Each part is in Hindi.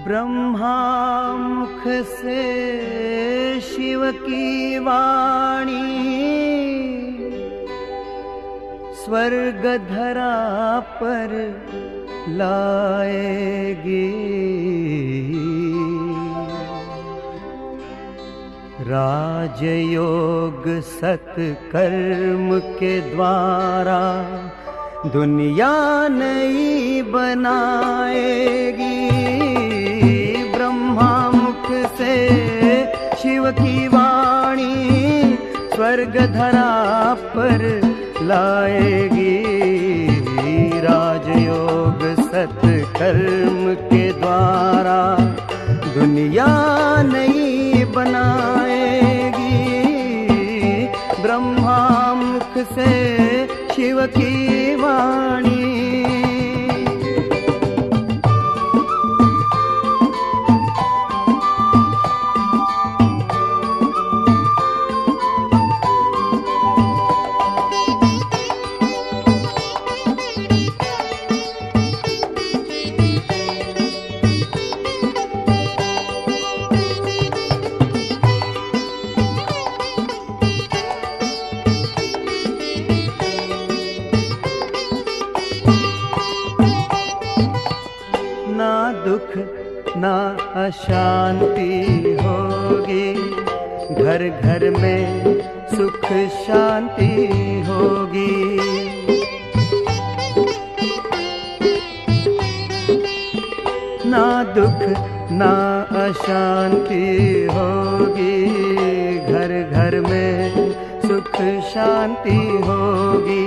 ब्रह्मा मुख से शिव की वाणी स्वर्ग धरा पर लाएगी। राजयोग सत्कर्म के द्वारा दुनिया नई बनाएगी। ब्रह्मा मुख से शिव की वाणी स्वर्ग धरा पर लाएगी। राजयोग सत्कर्म के द्वारा दुनिया नई बनाएगी। ब्रह्मा मुख से शिव की वाणी। ना दुख ना अशांति होगी, घर घर में सुख शांति होगी। ना दुख ना अशांति होगी, घर घर में सुख शांति होगी।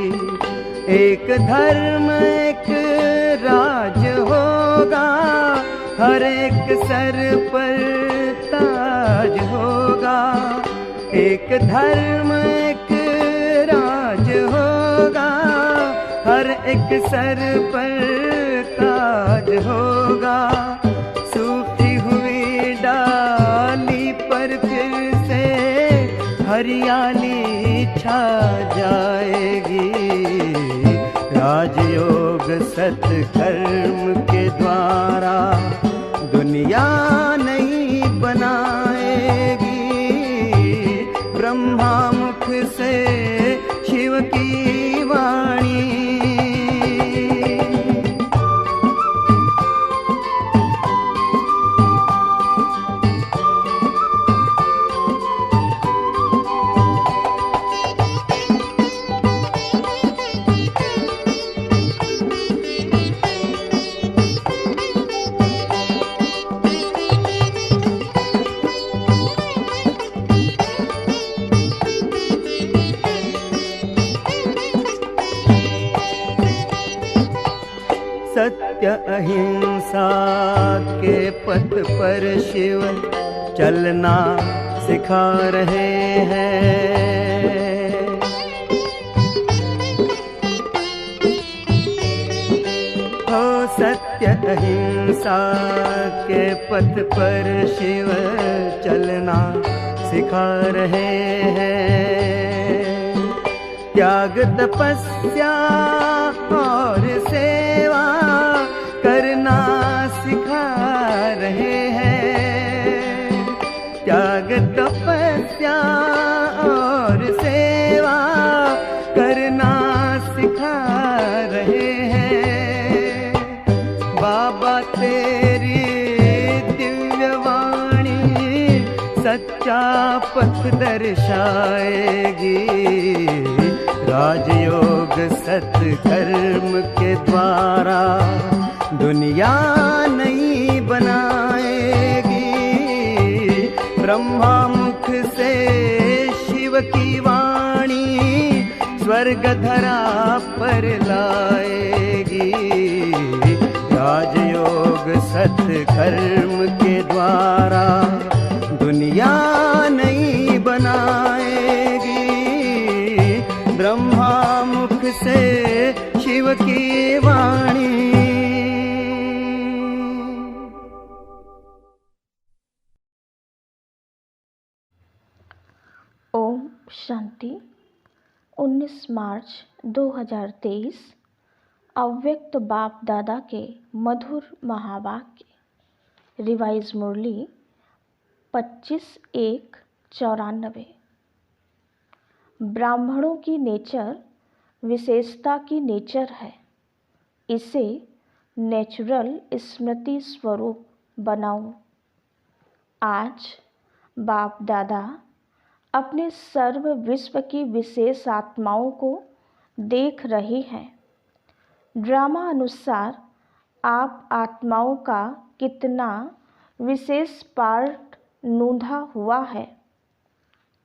एक धर्म एक राज होगा, हर एक सर पर ताज होगा। एक धर्म एक राज होगा, हर एक सर पर ताज होगा। सूखी हुई डाली पर फिर से हरियाली छा जाएगी। राजयोग सत्कर्म के द्वारा दुनिया नई बनाएगी। ब्रह्मा मुख से शिव की वाणी। सत्य अहिंसा के पथ पर शिव चलना सिखा रहे हैं। हो सत्य अहिंसा के पथ पर शिव चलना सिखा रहे हैं। त्याग तपस्या और सेवा करना सिखा रहे हैं। त्याग तपस्या और सेवा करना सिखा रहे हैं। बाबा तेरी दिव्य वाणी सच्चा पथ दर्शाएगी। राजयोग सत्कर्म के द्वारा दुनिया नई बनाएगी। ब्रह्मा मुख से शिव की वाणी स्वर्ग धरा पर लाएगी। राजयोग सत्कर्म के द्वारा दुनिया शांति। 19 मार्च 2023 अव्यक्त बाप दादा के मधुर महावाक्य। रिवाइज मुरली 25/1/94। ब्राह्मणों की नेचर विशेषता की नेचर है। इसे नेचुरल स्मृति स्वरूप बनाओ। आज बाप दादा अपने सर्व विश्व की विशेष आत्माओं को देख रहे हैं। ड्रामा अनुसार आप आत्माओं का कितना विशेष पार्ट नूंधा हुआ है।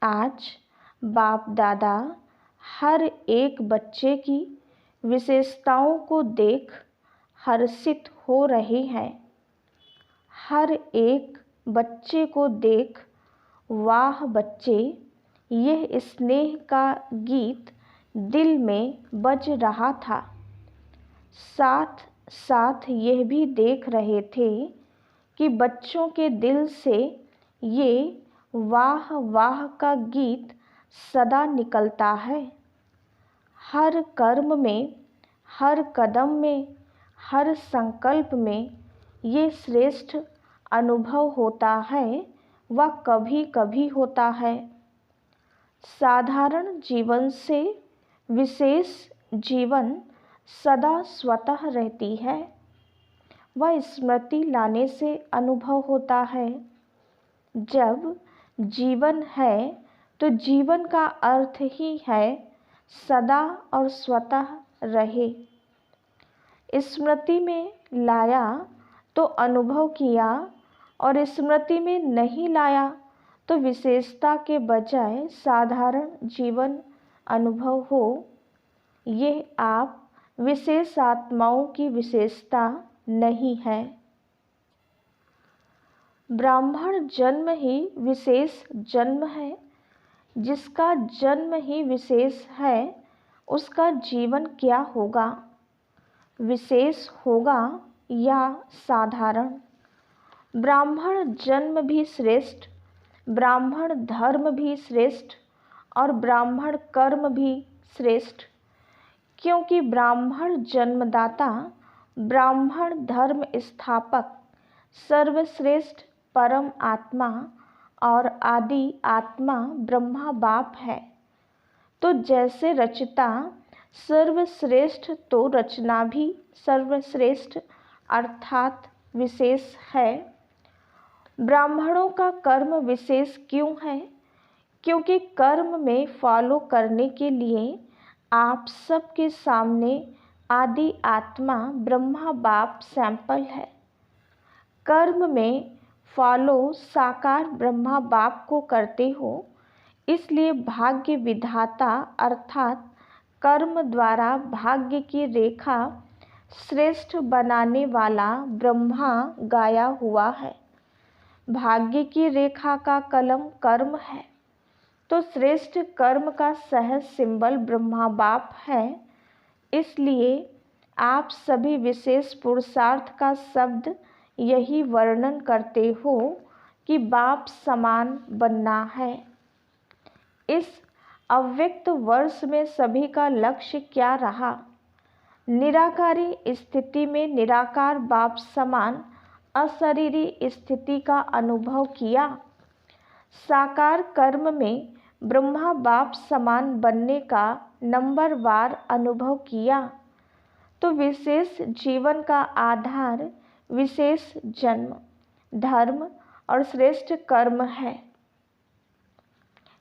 आज बाप दादा हर एक बच्चे की विशेषताओं को देख हर्षित हो रहे हैं। हर एक बच्चे को देख वाह बच्चे, यह स्नेह का गीत दिल में बज रहा था। साथ साथ यह भी देख रहे थे कि बच्चों के दिल से ये वाह वाह का गीत सदा निकलता है। हर कर्म में, हर कदम में, हर संकल्प में ये श्रेष्ठ अनुभव होता है व कभी कभी होता है। साधारण जीवन से विशेष जीवन सदा स्वतः रहती है। वह स्मृति लाने से अनुभव होता है। जब जीवन है तो जीवन का अर्थ ही है सदा और स्वतः रहे। स्मृति में लाया तो अनुभव किया और स्मृति में नहीं लाया तो विशेषता के बजाय साधारण जीवन अनुभव हो। ये आप विशेष आत्माओं की विशेषता नहीं है। ब्राह्मण जन्म ही विशेष जन्म है। जिसका जन्म ही विशेष है उसका जीवन क्या होगा? विशेष होगा या साधारण? ब्राह्मण जन्म भी श्रेष्ठ, ब्राह्मण धर्म भी श्रेष्ठ और ब्राह्मण कर्म भी श्रेष्ठ। क्योंकि ब्राह्मण जन्मदाता, ब्राह्मण धर्म स्थापक, सर्वश्रेष्ठ परम आत्मा और आदि आत्मा ब्रह्मा बाप है। तो जैसे रचता सर्वश्रेष्ठ तो रचना भी सर्वश्रेष्ठ अर्थात विशेष है। ब्राह्मणों का कर्म विशेष क्यों है? क्योंकि कर्म में फॉलो करने के लिए आप सबके सामने आदि आत्मा ब्रह्मा बाप सैंपल है। कर्म में फॉलो साकार ब्रह्मा बाप को करते हो, इसलिए भाग्य विधाता अर्थात कर्म द्वारा भाग्य की रेखा श्रेष्ठ बनाने वाला ब्रह्मा गाया हुआ है। भाग्य की रेखा का कलम कर्म है, तो श्रेष्ठ कर्म का सहज सिंबल ब्रह्मा बाप है। इसलिए आप सभी विशेष पुरुषार्थ का शब्द यही वर्णन करते हो कि बाप समान बनना है। इस अव्यक्त वर्ष में सभी का लक्ष्य क्या रहा? निराकारी स्थिति में निराकार बाप समान अशरीरी स्थिति का अनुभव किया। साकार कर्म में ब्रह्मा बाप समान बनने का नंबरवार अनुभव किया। तो विशेष जीवन का आधार विशेष जन्म, धर्म और श्रेष्ठ कर्म है।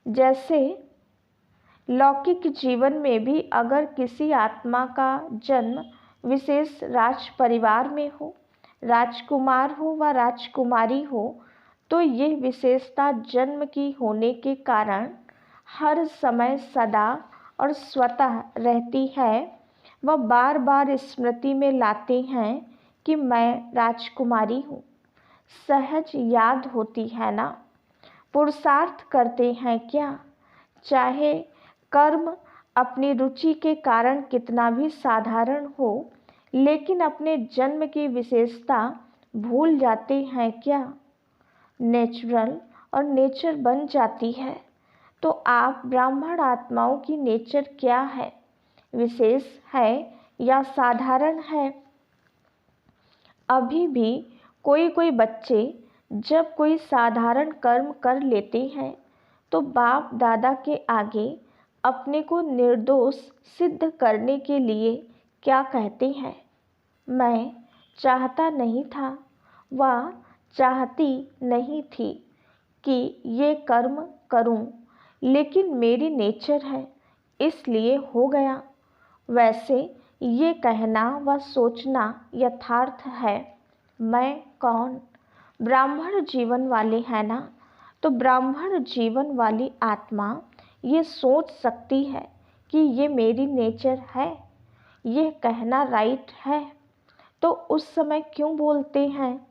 जैसे लौकिक जीवन में भी अगर किसी आत्मा का जन्म विशेष राज परिवार में हो, राजकुमार हो व राजकुमारी हो, तो ये विशेषता जन्म की होने के कारण हर समय सदा और स्वतः रहती है। वह बार बार स्मृति में लाते हैं कि मैं राजकुमारी हूँ। सहज याद होती है ना? पुरुषार्थ करते हैं क्या? चाहे कर्म अपनी रुचि के कारण कितना भी साधारण हो, लेकिन अपने जन्म की विशेषता भूल जाते हैं क्या? नेचुरल और नेचर बन जाती है तो आप ब्राह्मण आत्माओं की नेचर क्या है, विशेष है या साधारण है? अभी भी कोई कोई बच्चे जब कोई साधारण कर्म कर लेते हैं तो बाप दादा के आगे अपने को निर्दोष सिद्ध करने के लिए क्या कहते हैं, मैं चाहता नहीं था व चाहती नहीं थी कि ये कर्म करूं, लेकिन मेरी नेचर है इसलिए हो गया। वैसे ये कहना व सोचना यथार्थ है। मैं कौन? ब्राह्मण जीवन वाले हैं ना, तो ब्राह्मण जीवन वाली आत्मा ये सोच सकती है कि ये मेरी नेचर है, ये कहना राइट है। तो उस समय क्यों बोलते हैं?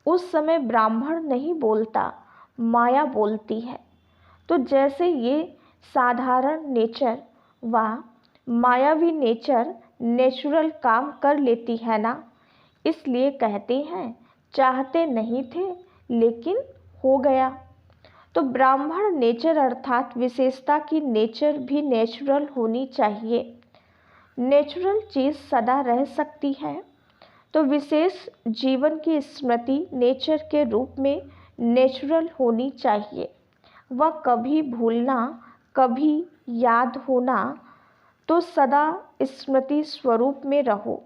उस समय ब्राह्मण नहीं बोलता, माया बोलती है। तो जैसे ये साधारण नेचर व मायावी नेचर नेचुरल काम कर लेती है ना, इसलिए कहते हैं चाहते नहीं थे लेकिन हो गया। तो ब्राह्मण नेचर अर्थात विशेषता की नेचर भी नेचुरल होनी चाहिए। नेचुरल चीज़ सदा रह सकती है, तो विशेष जीवन की स्मृति नेचर के रूप में नेचुरल होनी चाहिए। वह कभी भूलना, कभी याद होना, तो सदा स्मृति स्वरूप में रहो।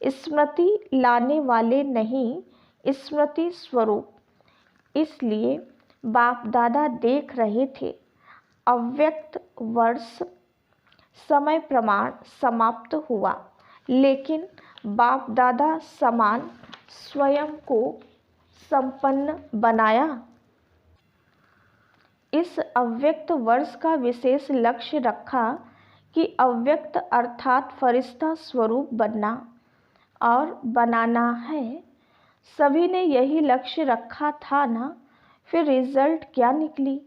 स्मृति लाने वाले नहीं, स्मृति स्वरूप। इसलिए बाप दादा देख रहे थे अव्यक्त वर्ष समय प्रमाण समाप्त हुआ, लेकिन बाप दादा समान स्वयं को संपन्न बनाया। इस अव्यक्त वर्ष का विशेष लक्ष्य रखा कि अव्यक्त अर्थात फरिश्ता स्वरूप बनना और बनाना है। सभी ने यही लक्ष्य रखा था ना, फिर रिजल्ट क्या निकली?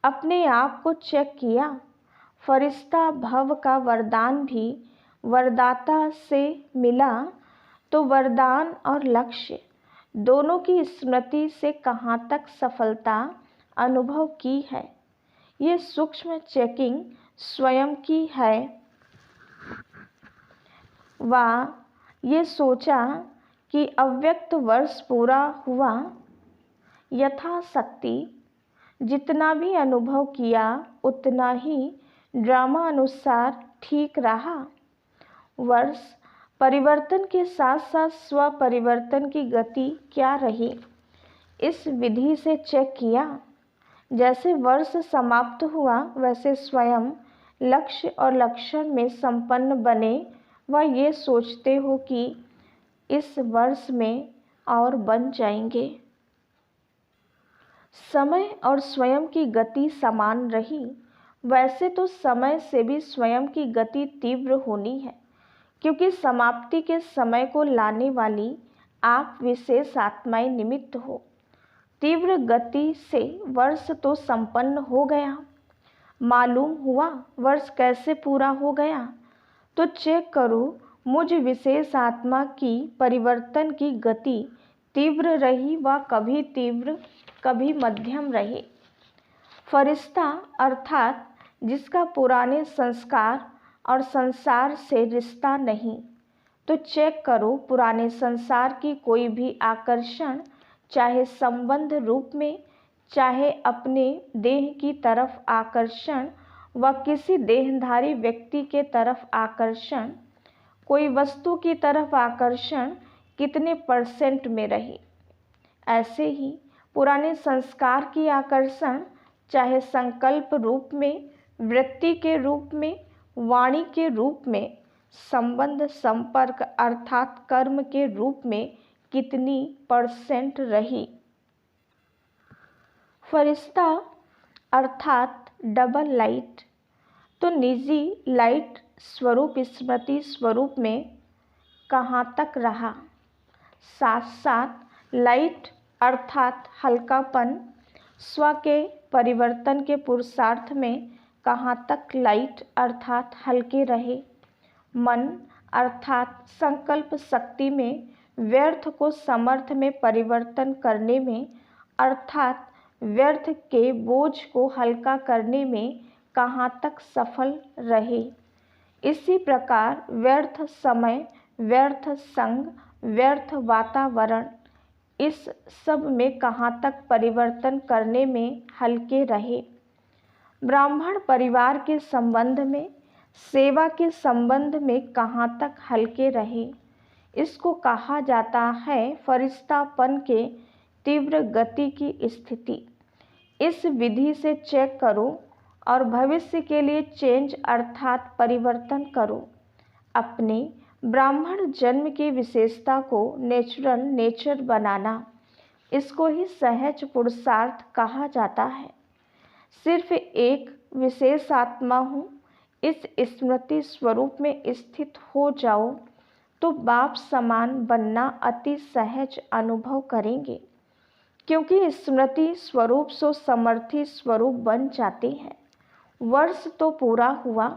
अपने आप को चेक किया। फरिश्ता भव का वरदान भी वरदाता से मिला, तो वरदान और लक्ष्य दोनों की स्मृति से कहाँ तक सफलता अनुभव की है, ये सूक्ष्म चेकिंग स्वयं की है। व ये सोचा कि अव्यक्त वर्ष पूरा हुआ, यथाशक्ति जितना भी अनुभव किया उतना ही ड्रामा अनुसार ठीक रहा। वर्ष परिवर्तन के साथ साथ स्व परिवर्तन की गति क्या रही, इस विधि से चेक किया। जैसे वर्ष समाप्त हुआ वैसे स्वयं लक्ष्य और लक्षण में संपन्न बने व ये सोचते हो कि इस वर्ष में और बन जाएंगे। समय और स्वयं की गति समान रही। वैसे तो समय से भी स्वयं की गति तीव्र होनी है, क्योंकि समाप्ति के समय को लाने वाली आप विशेष आत्माएं निमित्त हो। तीव्र गति से वर्ष तो संपन्न हो गया। मालूम हुआ वर्ष कैसे पूरा हो गया, तो चेक करो मुझ विशेष आत्मा की परिवर्तन की गति तीव्र रही व कभी तीव्र कभी मध्यम रही। फरिश्ता अर्थात जिसका पुराने संस्कार और संसार से रिश्ता नहीं, तो चेक करो पुराने संसार की कोई भी आकर्षण, चाहे संबंध रूप में, चाहे अपने देह की तरफ आकर्षण व किसी देहधारी व्यक्ति के तरफ आकर्षण, कोई वस्तु की तरफ आकर्षण कितने % में रही। ऐसे ही पुराने संस्कार की आकर्षण, चाहे संकल्प रूप में, वृत्ति के रूप में, वाणी के रूप में, संबंध संपर्क अर्थात कर्म के रूप में कितनी % रही। फरिश्ता अर्थात डबल लाइट, तो निजी लाइट स्वरूप स्मृति स्वरूप में कहाँ तक रहा। साथ साथ लाइट अर्थात हल्कापन स्व के परिवर्तन के पुरुषार्थ में कहाँ तक लाइट अर्थात हल्के रहे। मन अर्थात संकल्प शक्ति में व्यर्थ को समर्थ में परिवर्तन करने में अर्थात व्यर्थ के बोझ को हल्का करने में कहाँ तक सफल रहे। इसी प्रकार व्यर्थ समय, व्यर्थ संग, व्यर्थ वातावरण, इस सब में कहाँ तक परिवर्तन करने में हल्के रहे। ब्राह्मण परिवार के संबंध में, सेवा के संबंध में कहाँ तक हल्के रहे। इसको कहा जाता है फरिश्तापन के तीव्र गति की स्थिति। इस विधि से चेक करो और भविष्य के लिए चेंज अर्थात परिवर्तन करो। अपने ब्राह्मण जन्म की विशेषता को नेचुरल नेचर बनाना, इसको ही सहज पुरुषार्थ कहा जाता है। सिर्फ एक विशेष आत्मा हूँ, इस स्मृति स्वरूप में स्थित हो जाओ तो बाप समान बनना अति सहज अनुभव करेंगे, क्योंकि स्मृति स्वरूप सो समर्थी स्वरूप बन जाते हैं। वर्ष तो पूरा हुआ,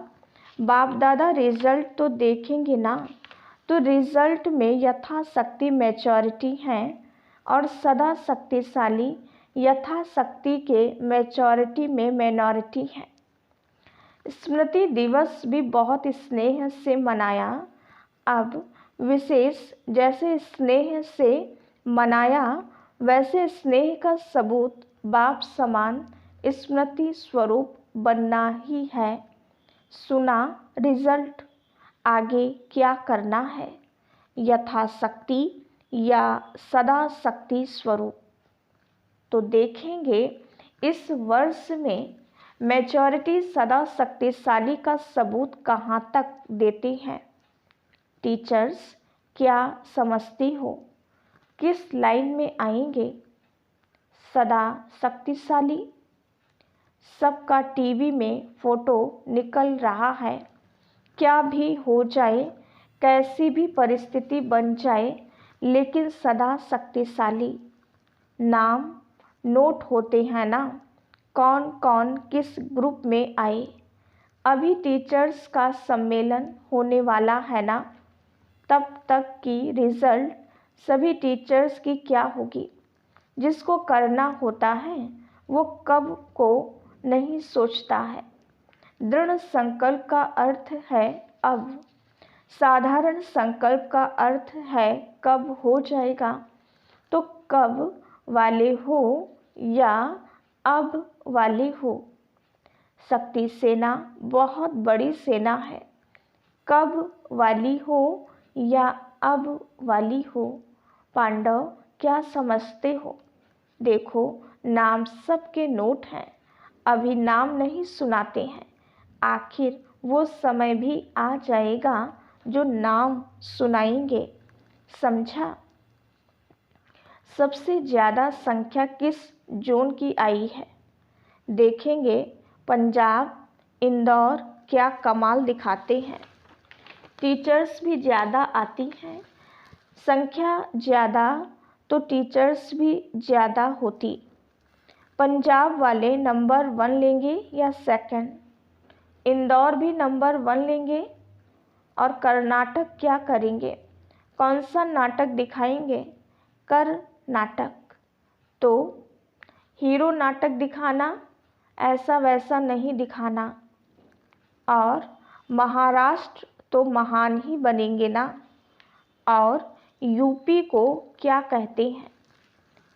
बाप दादा रिजल्ट तो देखेंगे ना, तो रिजल्ट में यथाशक्ति मैच्योरिटी है और सदा शक्तिशाली यथाशक्ति के मैच्योरिटी में माइनॉरिटी है। स्मृति दिवस भी बहुत स्नेह से मनाया। अब विशेष जैसे स्नेह से मनाया, वैसे स्नेह का सबूत बाप समान स्मृति स्वरूप बनना ही है। सुना रिजल्ट, आगे क्या करना है, यथाशक्ति या सदा शक्ति स्वरूप। तो देखेंगे इस वर्ष में मैच्योरिटी सदा शक्तिशाली का सबूत कहाँ तक देते हैं। टीचर्स क्या समझती हो, किस लाइन में आएंगे। सदा शक्तिशाली, सबका टीवी में फोटो निकल रहा है। क्या भी हो जाए, कैसी भी परिस्थिति बन जाए, लेकिन सदा शक्तिशाली। नाम नोट होते हैं ना, कौन कौन किस ग्रुप में आए। अभी टीचर्स का सम्मेलन होने वाला है ना, तब तक की रिजल्ट सभी टीचर्स की क्या होगी। जिसको करना होता है वो कब को नहीं सोचता है। दृढ़ संकल्प का अर्थ है अब, साधारण संकल्प का अर्थ है कब हो जाएगा। तो कब वाले हो या अब वाले हो। शक्ति सेना बहुत बड़ी सेना है, कब वाली हो या अब वाली हो। पांडव क्या समझते हो। देखो नाम सबके नोट हैं, अभी नाम नहीं सुनाते हैं। आखिर वो समय भी आ जाएगा जो नाम सुनाएंगे, समझा। सबसे ज़्यादा संख्या किस जोन की आई है, देखेंगे। पंजाब, इंदौर क्या कमाल दिखाते हैं। टीचर्स भी ज़्यादा आती हैं, संख्या ज़्यादा तो टीचर्स भी ज़्यादा होती। पंजाब वाले नंबर 1 लेंगे या सेकंड, इंदौर भी नंबर 1 लेंगे। और कर्नाटक क्या करेंगे, कौन सा नाटक दिखाएंगे, कर्नाटक। तो हीरो नाटक दिखाना, ऐसा वैसा नहीं दिखाना। और महाराष्ट्र तो महान ही बनेंगे ना। और यूपी को क्या कहते हैं,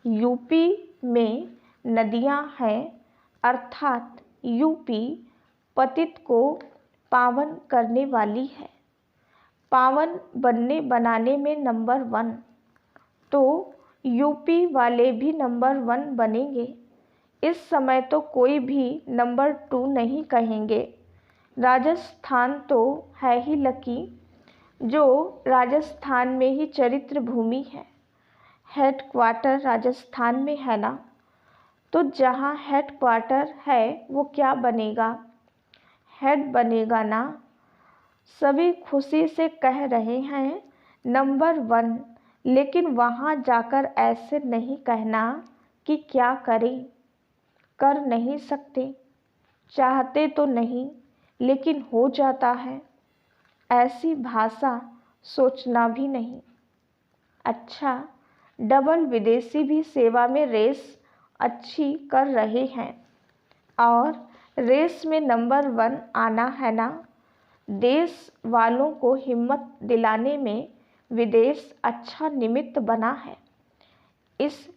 यूपी में नदियां हैं, अर्थात यूपी पतित को पावन करने वाली है, पावन बनाने में नंबर 1। तो यूपी वाले भी नंबर 1 बनेंगे। इस समय तो कोई भी नंबर 2 नहीं कहेंगे। राजस्थान तो है ही लकी, जो राजस्थान में ही चरित्र भूमि है। हेड क्वार्टर राजस्थान में है ना, तो जहाँ हेड क्वार्टर है वो क्या बनेगा, हेड बनेगा ना। सभी खुशी से कह रहे हैं नंबर 1, लेकिन वहाँ जाकर ऐसे नहीं कहना कि क्या करें, कर नहीं सकते, चाहते तो नहीं लेकिन हो जाता है, ऐसी भाषा सोचना भी नहीं। अच्छा, डबल विदेशी भी सेवा में रेस अच्छी कर रहे हैं और रेस में नंबर 1 आना है ना। देश वालों को हिम्मत दिलाने में विदेश अच्छा निमित्त बना है। इस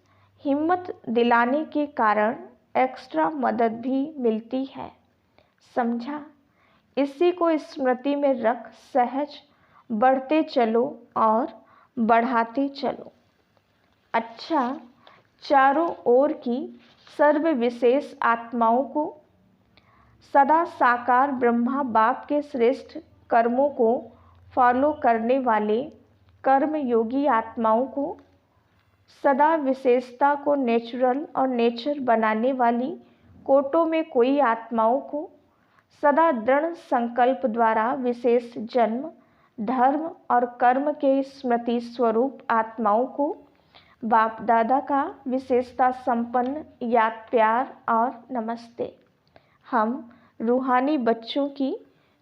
हिम्मत दिलाने के कारण एक्स्ट्रा मदद भी मिलती है, समझा। इसी को स्मृति में रख सहज बढ़ते चलो और बढ़ाते चलो। अच्छा, चारों ओर की सर्व विशेष आत्माओं को, सदा साकार ब्रह्मा बाप के श्रेष्ठ कर्मों को फॉलो करने वाले कर्म योगी आत्माओं को, सदा विशेषता को नेचुरल और नेचर बनाने वाली कोटों में कोई आत्माओं को, सदा दृढ़ संकल्प द्वारा विशेष जन्म धर्म और कर्म के स्मृति स्वरूप आत्माओं को बाप दादा का विशेषता संपन्न याद प्यार और नमस्ते। हम रूहानी बच्चों की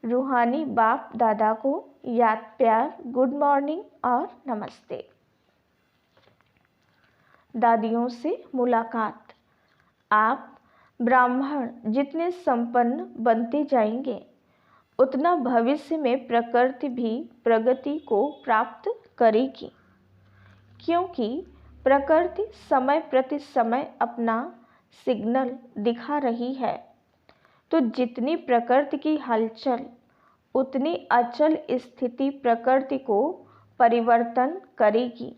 रूहानी बाप दादा को याद प्यार गुड मॉर्निंग और नमस्ते। दादियों से मुलाकात। आप ब्राह्मण जितने संपन्न बनते जाएंगे उतना भविष्य में प्रकृति भी प्रगति को प्राप्त करेगी, क्योंकि प्रकृति समय प्रति समय अपना सिग्नल दिखा रही है। तो जितनी प्रकृति की हलचल उतनी अचल स्थिति प्रकृति को परिवर्तन करेगी।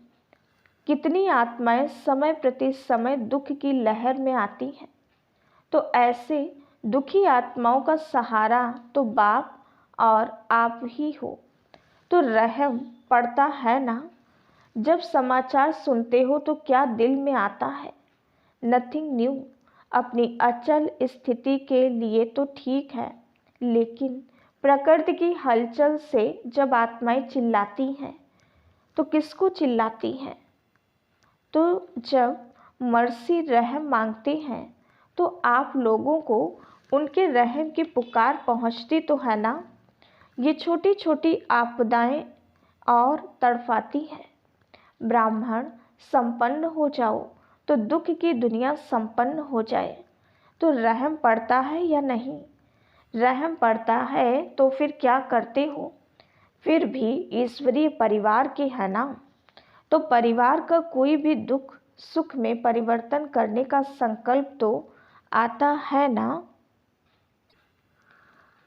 कितनी आत्माएं समय प्रति समय दुख की लहर में आती हैं, तो ऐसे दुखी आत्माओं का सहारा तो बाप और आप ही हो। तो रहम पड़ता है ना। जब समाचार सुनते हो तो क्या दिल में आता है? Nothing new. अपनी अचल स्थिति के लिए तो ठीक है, लेकिन प्रकृति की हलचल से जब आत्माएं चिल्लाती हैं तो किसको चिल्लाती हैं? तो जब मर्सी रहम मांगते हैं तो आप लोगों को उनके रहम की पुकार पहुंचती तो है ना। ये छोटी छोटी आपदाएं और तड़पाती हैं। ब्राह्मण संपन्न हो जाओ तो दुख की दुनिया संपन्न हो जाए। तो रहम पड़ता है या नहीं? रहम पड़ता है तो फिर क्या करते हो? फिर भी ईश्वरीय परिवार के है ना। तो परिवार का कोई भी दुख सुख में परिवर्तन करने का संकल्प तो आता है ना।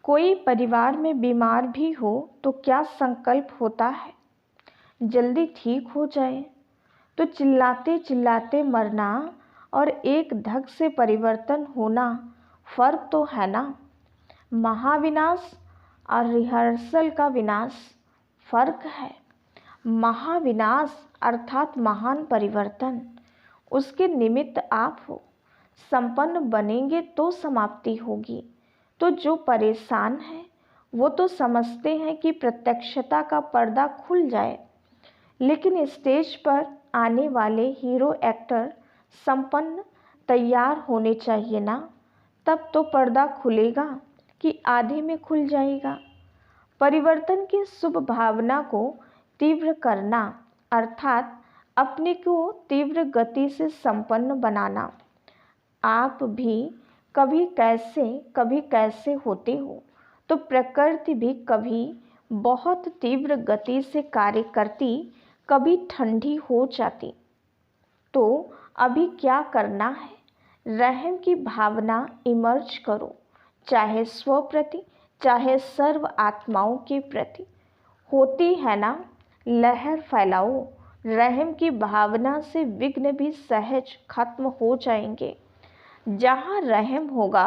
कोई परिवार में बीमार भी हो तो क्या संकल्प होता है? जल्दी ठीक हो जाए। तो चिल्लाते चिल्लाते मरना और एक धक से परिवर्तन होना फर्क तो है ना। महाविनाश और रिहर्सल का विनाश फर्क है। महाविनाश अर्थात महान परिवर्तन, उसके निमित्त आप हो। संपन्न बनेंगे तो समाप्ति होगी। तो जो परेशान है वो तो समझते हैं कि प्रत्यक्षता का पर्दा खुल जाए, लेकिन स्टेज पर आने वाले हीरो एक्टर संपन्न तैयार होने चाहिए ना। तब तो पर्दा खुलेगा कि आधे में खुल जाएगा। परिवर्तन की शुभ भावना को तीव्र करना अर्थात अपने को तीव्र गति से संपन्न बनाना। आप भी कभी कैसे होते हो, तो प्रकृति भी कभी बहुत तीव्र गति से कार्य करती, कभी ठंडी हो जाती। तो अभी क्या करना है? रहम की भावना इमर्ज करो, चाहे स्व प्रति चाहे सर्व आत्माओं के प्रति। होती है ना, लहर फैलाओ। रहम की भावना से विघ्न भी सहज खत्म हो जाएंगे। जहाँ रहम होगा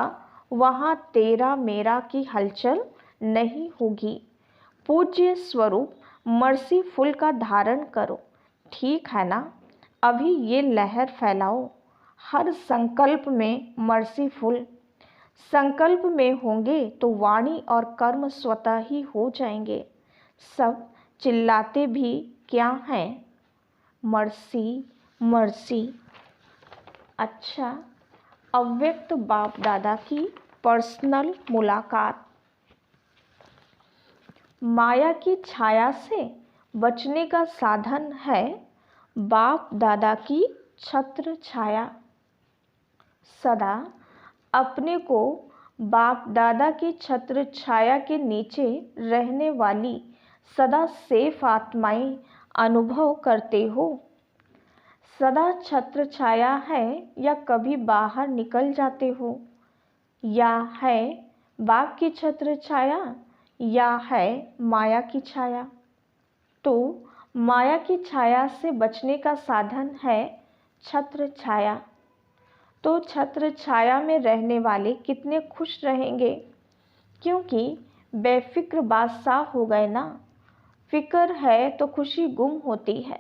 वहाँ तेरा मेरा की हलचल नहीं होगी। पूज्य स्वरूप मर्सीफुल का धारण करो, ठीक है ना। अभी ये लहर फैलाओ। हर संकल्प में मर्सीफुल। संकल्प में होंगे तो वाणी और कर्म स्वतः ही हो जाएंगे। सब चिल्लाते भी क्या हैं? Mercy mercy. अच्छा, अव्यक्त बाप दादा की पर्सनल मुलाकात। माया की छाया से बचने का साधन है बाप दादा की छत्र छाया। सदा अपने को बाप दादा की छत्र छाया के नीचे रहने वाली सदा सेफ आत्माएं अनुभव करते हो। सदा छत्र छाया है या कभी बाहर निकल जाते हो, या है बाप की छत्र छाया या है माया की छाया। तो माया की छाया से बचने का साधन है छत्र छाया। तो छत्र छाया में रहने वाले कितने खुश रहेंगे, क्योंकि बेफिक्र बादशाह हो गए ना। फिक्र है तो खुशी गुम होती है।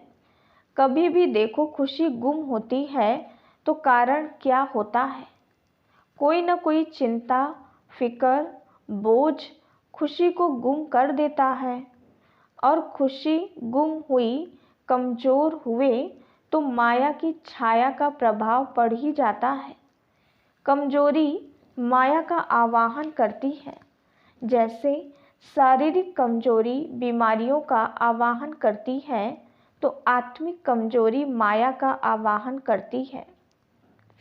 कभी भी देखो खुशी गुम होती है तो कारण क्या होता है? कोई न कोई चिंता, फिक्र, बोझ खुशी को गुम कर देता है। और खुशी गुम हुई, कमज़ोर हुए तो माया की छाया का प्रभाव पड़ ही जाता है। कमजोरी माया का आवाहन करती है। जैसे शारीरिक कमजोरी बीमारियों का आवाहन करती है, तो आत्मिक कमजोरी माया का आवाहन करती है।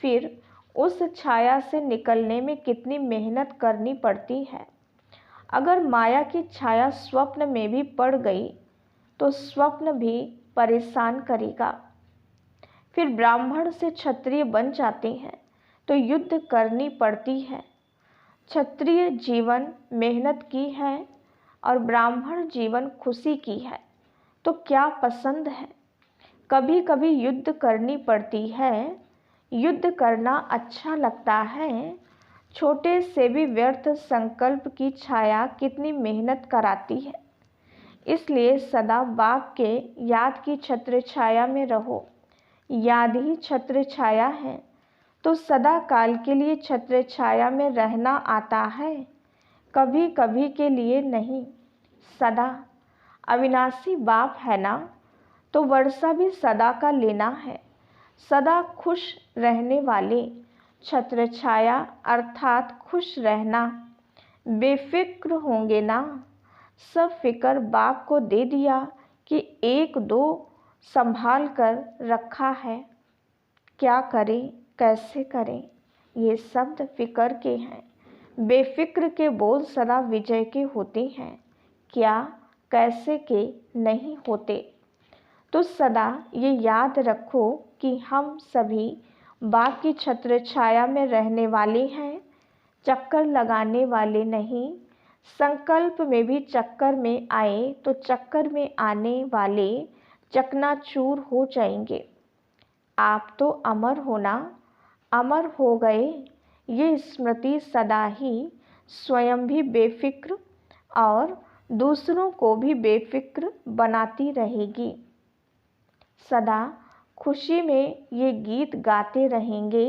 फिर उस छाया से निकलने में कितनी मेहनत करनी पड़ती है। अगर माया की छाया स्वप्न में भी पड़ गई तो स्वप्न भी परेशान करेगा। फिर ब्राह्मण से क्षत्रिय बन जाते हैं तो युद्ध करनी पड़ती है। क्षत्रिय जीवन मेहनत की है और ब्राह्मण जीवन खुशी की है, तो क्या पसंद है? कभी कभी युद्ध करनी पड़ती है। युद्ध करना अच्छा लगता है। छोटे से भी व्यर्थ संकल्प की छाया कितनी मेहनत कराती है। इसलिए सदा बाप के याद की छत्र छाया में रहो। याद ही छत्र छाया है, तो सदा काल के लिए छत्र छाया में रहना आता है, कभी कभी के लिए नहीं। सदा अविनाशी बाप है ना, तो वर्षा भी सदा का लेना है। सदा खुश रहने वाले छत्र छाया अर्थात खुश रहना। बेफिक्र होंगे ना। सब फिक्र बाप को दे दिया कि एक दो संभाल कर रखा है। क्या करें, कैसे करें, ये शब्द फिक्र के हैं। बेफिक्र के बोल सदा विजय के होते हैं, क्या कैसे के नहीं होते। तो सदा ये याद रखो कि हम सभी बाप की छत्र छाया में रहने वाले हैं, चक्कर लगाने वाले नहीं। संकल्प में भी चक्कर में आए तो चक्कर में आने वाले चकनाचूर हो जाएंगे। आप तो अमर होना, अमर हो गए, ये स्मृति सदा ही स्वयं भी बेफिक्र और दूसरों को भी बेफिक्र बनाती रहेगी। सदा खुशी में ये गीत गाते रहेंगे,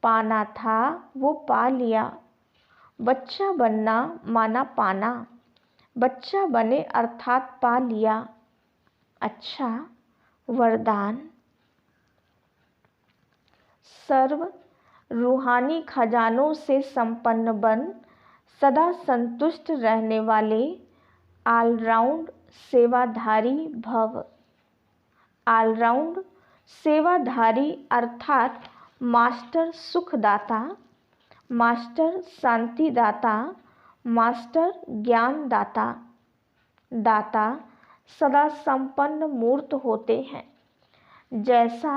पाना था वो पा लिया। बच्चा बनना माना पाना, बच्चा बने अर्थात पा लिया। अच्छा वरदान। सर्व रूहानी खजानों से संपन्न बन सदा संतुष्ट रहने वाले ऑलराउंड सेवाधारी भव। ऑलराउंड सेवाधारी अर्थात मास्टर सुखदाता, मास्टर शांतिदाता, मास्टर ज्ञानदाता। दाता सदा संपन्न मूर्त होते हैं। जैसा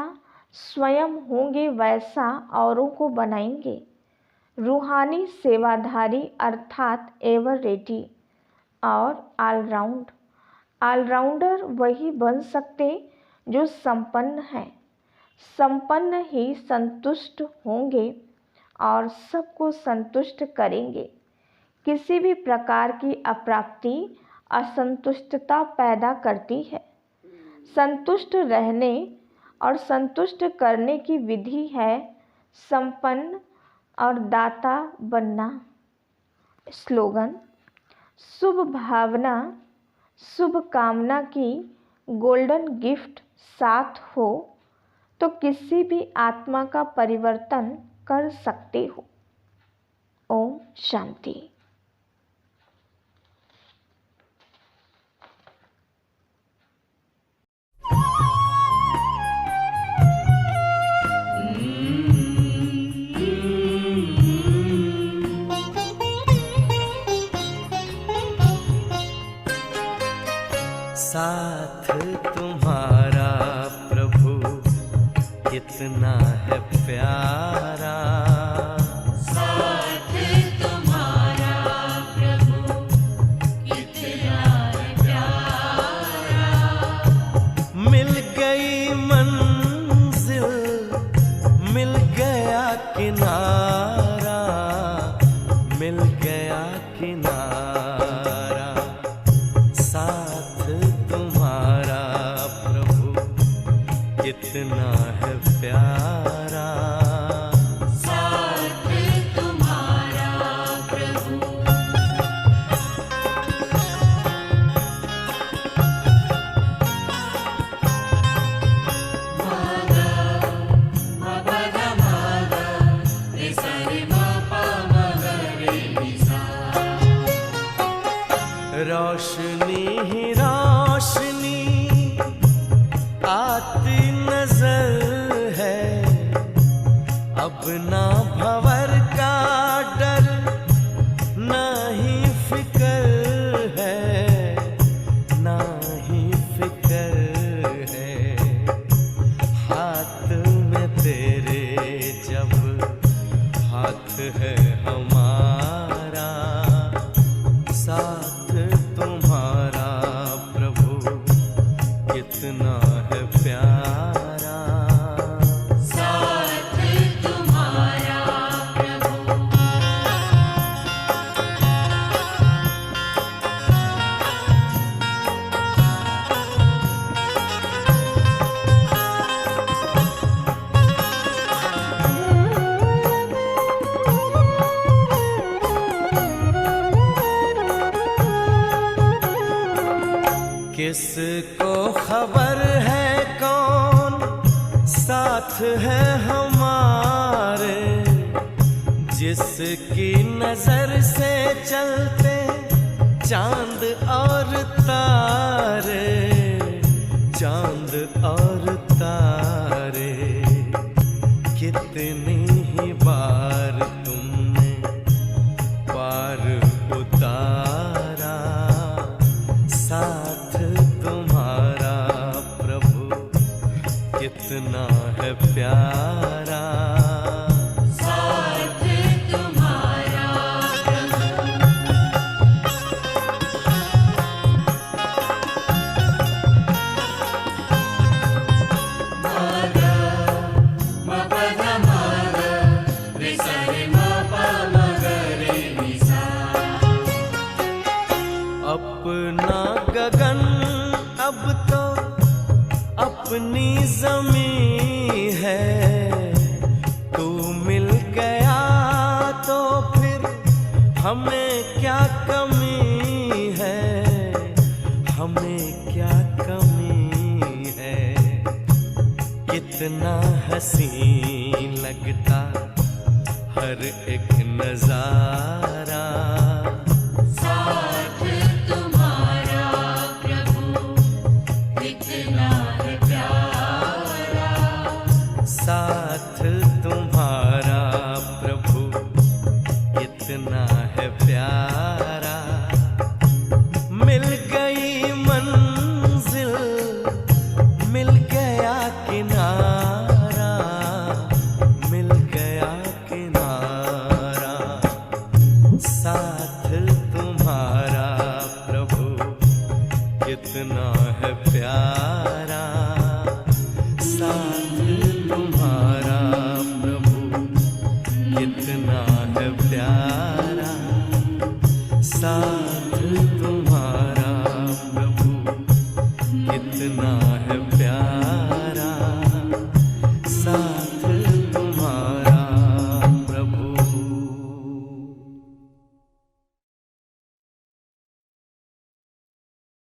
स्वयं होंगे वैसा औरों को बनाएंगे। रूहानी सेवाधारी अर्थात एवर रेडी और ऑलराउंड। ऑलराउंडर वही बन सकते जो संपन्न है। संपन्न ही संतुष्ट होंगे और सबको संतुष्ट करेंगे। किसी भी प्रकार की अप्राप्ति असंतुष्टता पैदा करती है। संतुष्ट रहने और संतुष्ट करने की विधि है संपन्न और दाता बनना। स्लोगन। शुभ भावना, शुभ कामना की गोल्डन गिफ्ट साथ हो तो किसी भी आत्मा का परिवर्तन कर सकते हो। ओम शांति। साथ तुम्हारा प्रभु कितना है प्यारा, साथ तुम्हारा प्रभु कितना है प्यारा। मिल गई मंजिल, मिल गया किनारा, मिल गया किनारा, साथ तुम्हारा प्रभु कितना है प्यारा, साथ तुम्हारा प्रभु। रोशनी ही रोशनी आती नजर है, अब ना भंवर का डर, ना ही फिक्र है, ना ही फिक्र है। हाथ में तेरे जब हाथ है हमारा, साथ तुम्हारा प्रभु कितना है प्यारा, साथ तुम्हारा प्रभु। किसको खबर है कौन साथ है हमारे, जिसकी नजर से चलते चांद और तारे, चांद और तारे। कितनी ही बार तुमने पार उतारा, साथ तुम्हारा प्रभु कितना है प्यारा, साथ तुम्हारा प्रभु। अपना गगन अब तो अपनी जमी है, तू मिल गया तो फिर हमें क्या कमी है, हमें क्या कमी है। कितना हसीन